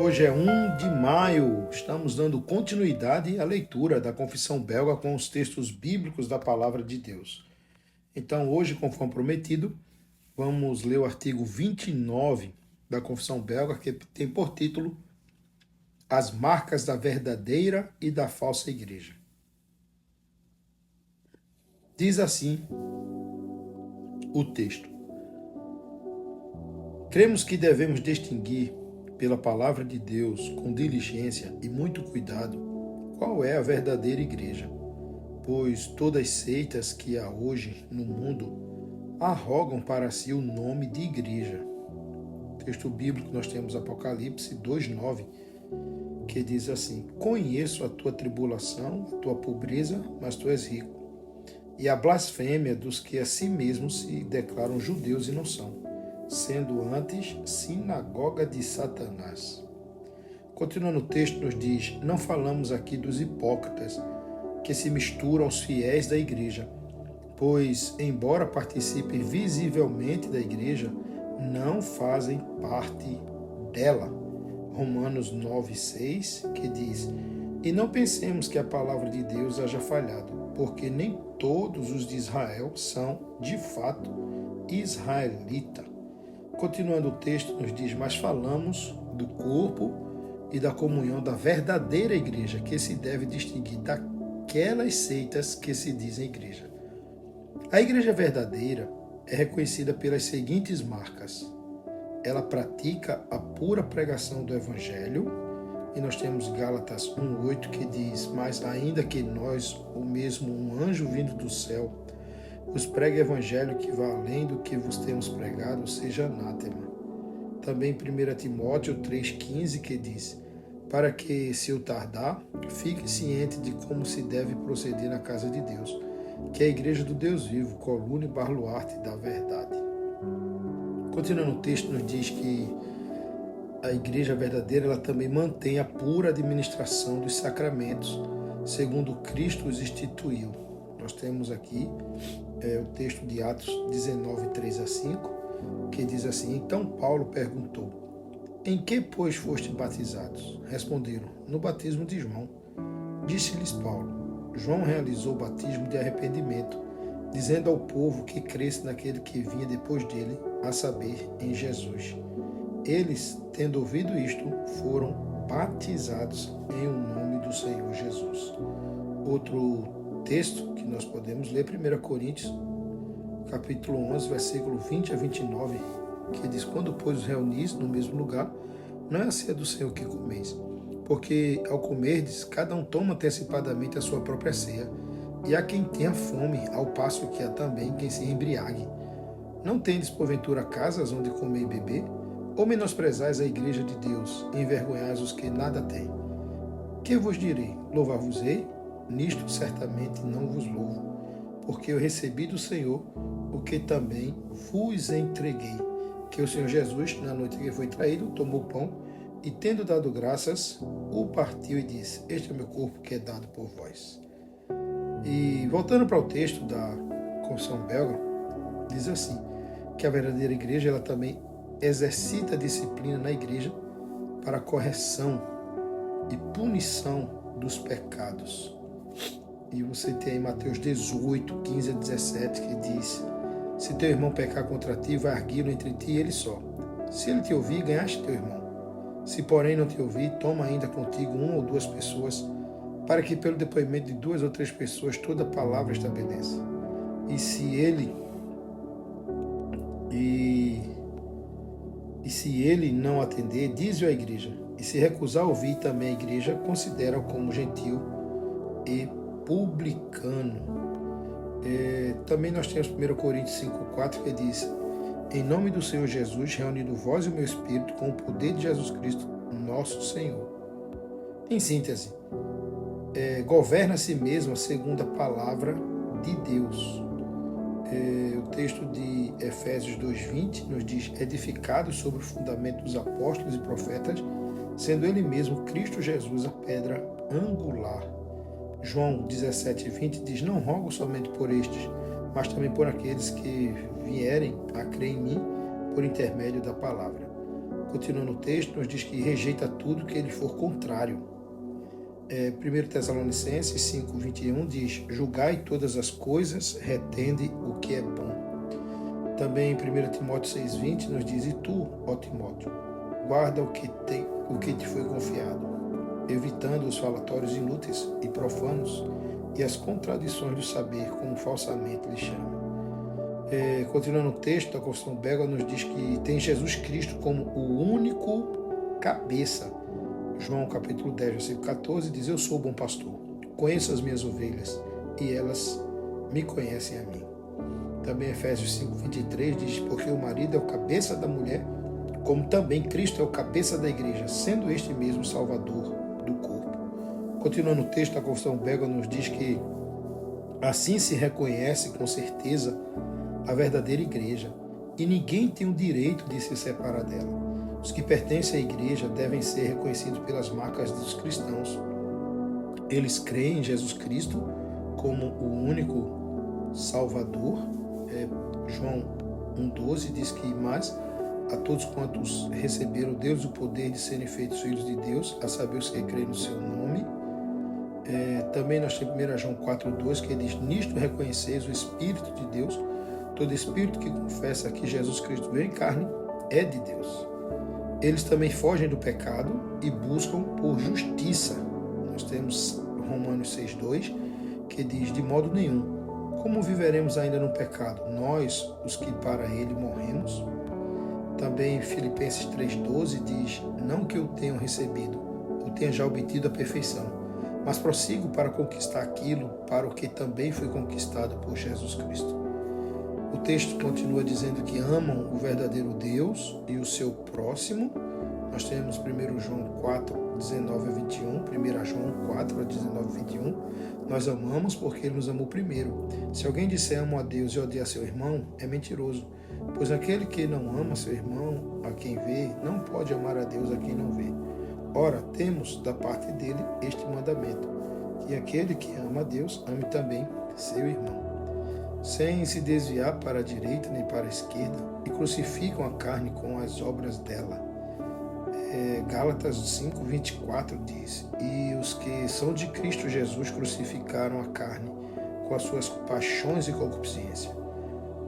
Hoje é 1 de maio, estamos dando continuidade à leitura da Confissão Belga com os textos bíblicos da Palavra de Deus. Então, hoje, conforme prometido, vamos ler o artigo 29 da Confissão Belga, que tem por título As Marcas da Verdadeira e da Falsa Igreja. Diz assim o texto: Cremos que devemos distinguir pela palavra de Deus, com diligência e muito cuidado, qual é a verdadeira igreja, pois todas as seitas que há hoje no mundo arrogam para si o nome de igreja. Texto bíblico nós temos Apocalipse 2:9, que diz assim: Conheço a tua tribulação, a tua pobreza, mas tu és rico, e a blasfêmia dos que a si mesmos se declaram judeus e não são, sendo antes sinagoga de Satanás. Continuando o texto, nos diz: Não falamos aqui dos hipócritas que se misturam aos fiéis da igreja, pois, embora participem visivelmente da igreja, não fazem parte dela. Romanos 9:6, que diz: E não pensemos que a palavra de Deus haja falhado, porque nem todos os de Israel são, de fato, israelita. Continuando o texto, nos diz: Mas falamos do corpo e da comunhão da verdadeira igreja, que se deve distinguir daquelas seitas que se dizem igreja. A igreja verdadeira é reconhecida pelas seguintes marcas. Ela pratica a pura pregação do Evangelho, e nós temos Gálatas 1:8, que diz: Mas ainda que nós, ou mesmo um anjo vindo do céu, vos pregue evangelho que vá além do que vos temos pregado, seja anátema. Também 1 Timóteo 3,15, que diz: Para que, se eu tardar, fique ciente de como se deve proceder na casa de Deus, que é a igreja do Deus vivo, coluna e baluarte da verdade. Continuando o texto, nos diz que a igreja verdadeira ela também mantém a pura administração dos sacramentos, segundo Cristo os instituiu. Nós temos aqui o texto de Atos 19, 3-5, que diz assim: Então Paulo perguntou: Em que, pois, foste batizados? Responderam: No batismo de João. Disse-lhes Paulo: João realizou o batismo de arrependimento, dizendo ao povo que cresce naquele que vinha depois dele, a saber, em Jesus. Eles, tendo ouvido isto, foram batizados em o nome do Senhor Jesus. Outro texto que nós podemos ler, 1 Coríntios, capítulo 11, versículo 20-29, que diz: Quando, pois, os reunis no mesmo lugar, não é a ceia do Senhor que comeis, porque ao comerdes, cada um toma antecipadamente a sua própria ceia, e há quem tenha fome, ao passo que há também quem se embriague. Não tendes, porventura, casas onde comer e beber? Ou menosprezais a igreja de Deus, e envergonhais os que nada têm? Que vos direi? Louvar-vos-ei? Nisto certamente não vos louvo, porque eu recebi do Senhor o que também vos entreguei, que o Senhor Jesus, na noite que foi traído, tomou o pão e, tendo dado graças, o partiu e disse: Este é o meu corpo que é dado por vós. E voltando para o texto da Confissão Belga, diz assim, que a verdadeira igreja ela também exercita a disciplina na igreja para a correção e punição dos pecados. E você tem aí Mateus 18, 15-17, que diz: Se teu irmão pecar contra ti, vai arguí-lo entre ti e ele só. Se ele te ouvir, ganhaste teu irmão. Se porém não te ouvir, toma ainda contigo 1 ou 2 pessoas, para que pelo depoimento de 2 ou 3 pessoas toda palavra estabeleça. E se ele não atender, diz-o à igreja. E se recusar ouvir também a igreja, considera-o como gentil e publicano. Também nós temos 1 Coríntios 5:4, que diz: Em nome do Senhor Jesus, reunindo vós e o meu espírito com o poder de Jesus Cristo, nosso Senhor. Em síntese, governa a si mesmo segundo a palavra de Deus. O texto de Efésios 2:20 nos diz: Edificados sobre o fundamento dos apóstolos e profetas, sendo ele mesmo Cristo Jesus a pedra angular. João 17:20 diz: Não rogo somente por estes, mas também por aqueles que vierem a crer em mim por intermédio da palavra. Continuando o texto, nos diz que rejeita tudo que ele for contrário. 1 Tessalonicenses 5:21 diz: julgai todas as coisas, retende o que é bom. Também 1 Timóteo 6:20 nos diz: e tu, ó Timóteo, guarda o que te foi confiado, evitando os falatórios inúteis e profanos e as contradições do saber, como falsamente lhe chamam. Continuando o texto, a Confissão Belga nos diz que tem Jesus Cristo como o único cabeça. João capítulo 10, versículo 14 diz: eu sou o bom pastor, conheço as minhas ovelhas e elas me conhecem a mim. Também Efésios 5:23 diz: porque o marido é o cabeça da mulher, como também Cristo é o cabeça da igreja, sendo este mesmo Salvador do corpo. Continuando o texto, a Confissão Belga nos diz que assim se reconhece com certeza a verdadeira igreja, e ninguém tem o direito de se separar dela. Os que pertencem à igreja devem ser reconhecidos pelas marcas dos cristãos. Eles creem em Jesus Cristo como o único Salvador. João 1,12 diz que, mas a todos quantos receberam Deus o poder de serem feitos filhos de Deus, a saber os que creem no seu nome. Também nós temos 1 João 4,2 que diz: nisto reconheceis o Espírito de Deus. Todo espírito que confessa que Jesus Cristo veio em carne é de Deus. Eles também fogem do pecado e buscam por justiça. Nós temos Romanos 6,2 que diz: de modo nenhum. Como viveremos ainda no pecado, nós, os que para ele morremos? Também Filipenses 3,12 diz: não que eu tenha recebido, eu tenha já obtido a perfeição, mas prossigo para conquistar aquilo para o que também foi conquistado por Jesus Cristo. O texto continua dizendo que amam o verdadeiro Deus e o seu próximo. Nós temos 1 João 4, 19 a 21, 1 João 4, 19 a 21. Nós amamos porque ele nos amou primeiro. Se alguém disser amo a Deus e odeia seu irmão, é mentiroso. Pois aquele que não ama seu irmão, a quem vê, não pode amar a Deus a quem não vê. Ora, temos da parte dele este mandamento, que aquele que ama a Deus, ame também seu irmão. Sem se desviar para a direita nem para a esquerda, e crucificam a carne com as obras dela. Gálatas 5:24 diz: e os que são de Cristo Jesus crucificaram a carne com as suas paixões e concupiscência.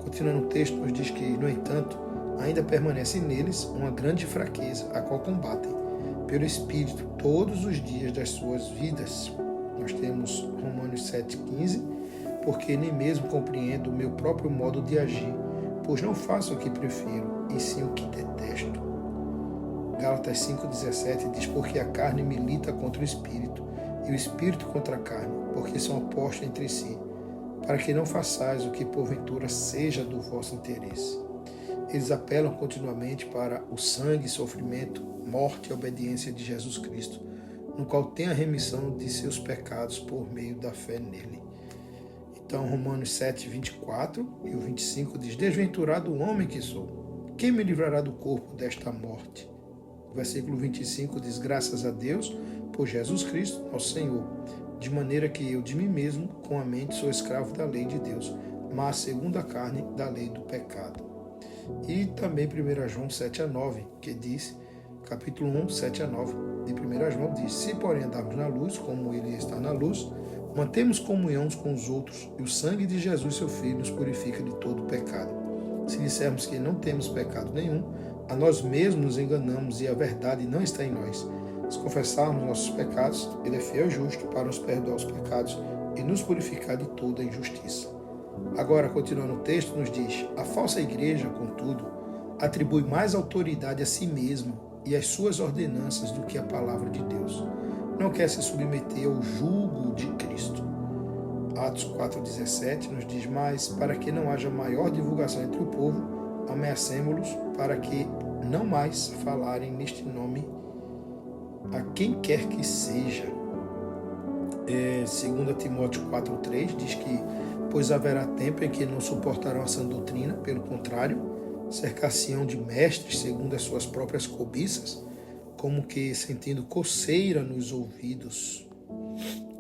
Continuando o texto, nos diz que, no entanto, ainda permanece neles uma grande fraqueza, a qual combatem pelo Espírito todos os dias das suas vidas. Nós temos Romanos 7,15: porque nem mesmo compreendo o meu próprio modo de agir, pois não faço o que prefiro, e sim o que detesto. Gálatas 5,17 diz: porque a carne milita contra o Espírito, e o Espírito contra a carne, porque são opostos entre si, para que não façais o que porventura seja do vosso interesse. Eles apelam continuamente para o sangue, sofrimento, morte e obediência de Jesus Cristo, no qual tem a remissão de seus pecados por meio da fé nele. Então, Romanos 7:24 e o 25 diz: desventurado o homem que sou, quem me livrará do corpo desta morte? O versículo 25 diz: graças a Deus por Jesus Cristo, nosso Senhor, de maneira que eu de mim mesmo, com a mente, sou escravo da lei de Deus, mas segundo a carne, da lei do pecado. E também 1 João 7:9, que diz, capítulo 1, 7-9 de 1 João diz: se porém andarmos na luz, como ele está na luz, mantemos comunhão uns com os outros, e o sangue de Jesus, seu Filho, nos purifica de todo pecado. Se dissermos que não temos pecado nenhum, a nós mesmos nos enganamos e a verdade não está em nós. Se confessarmos nossos pecados, ele é fiel e justo para nos perdoar os pecados e nos purificar de toda injustiça. Agora, continuando o texto, nos diz: a falsa igreja, contudo, atribui mais autoridade a si mesma e às suas ordenanças do que a palavra de Deus. Não quer se submeter ao jugo de Cristo. Atos 4,17 nos diz: mas para que não haja maior divulgação entre o povo, ameacemo-los para que não mais falarem neste nome a quem quer que seja. 2 Timóteo 4,3 diz que: pois haverá tempo em que não suportarão a sã doutrina, pelo contrário, cercar-se-ão de mestres segundo as suas próprias cobiças, como que sentindo coceira nos ouvidos.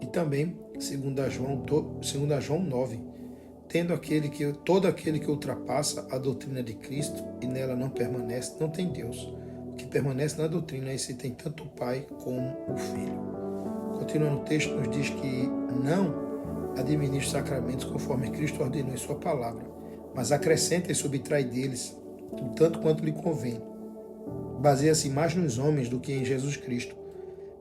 E também, 2 João 9, todo aquele que ultrapassa a doutrina de Cristo e nela não permanece, não tem Deus. que permanece na doutrina, esse tem tanto o Pai como o Filho. Continuando o texto, nos diz que não administre os sacramentos conforme Cristo ordenou em sua palavra, mas acrescenta e subtrai deles o tanto quanto lhe convém. Baseia-se mais nos homens do que em Jesus Cristo.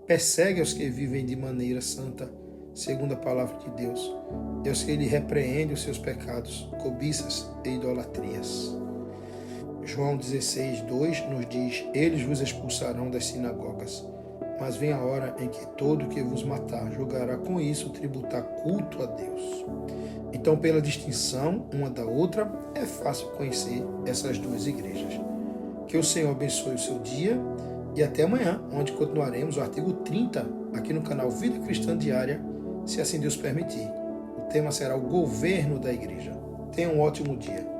Persegue os que vivem de maneira santa, segundo a palavra de Deus, e aos que ele repreende os seus pecados, cobiças e idolatrias. João 16:2 nos diz: eles vos expulsarão das sinagogas, mas vem a hora em que todo que vos matar julgará com isso tributar culto a Deus. Então, pela distinção uma da outra, é fácil conhecer essas duas igrejas. Que o Senhor abençoe o seu dia e até amanhã, onde continuaremos o artigo 30 aqui no canal Vida Cristã Diária, se assim Deus permitir. O tema será o governo da igreja. Tenha um ótimo dia.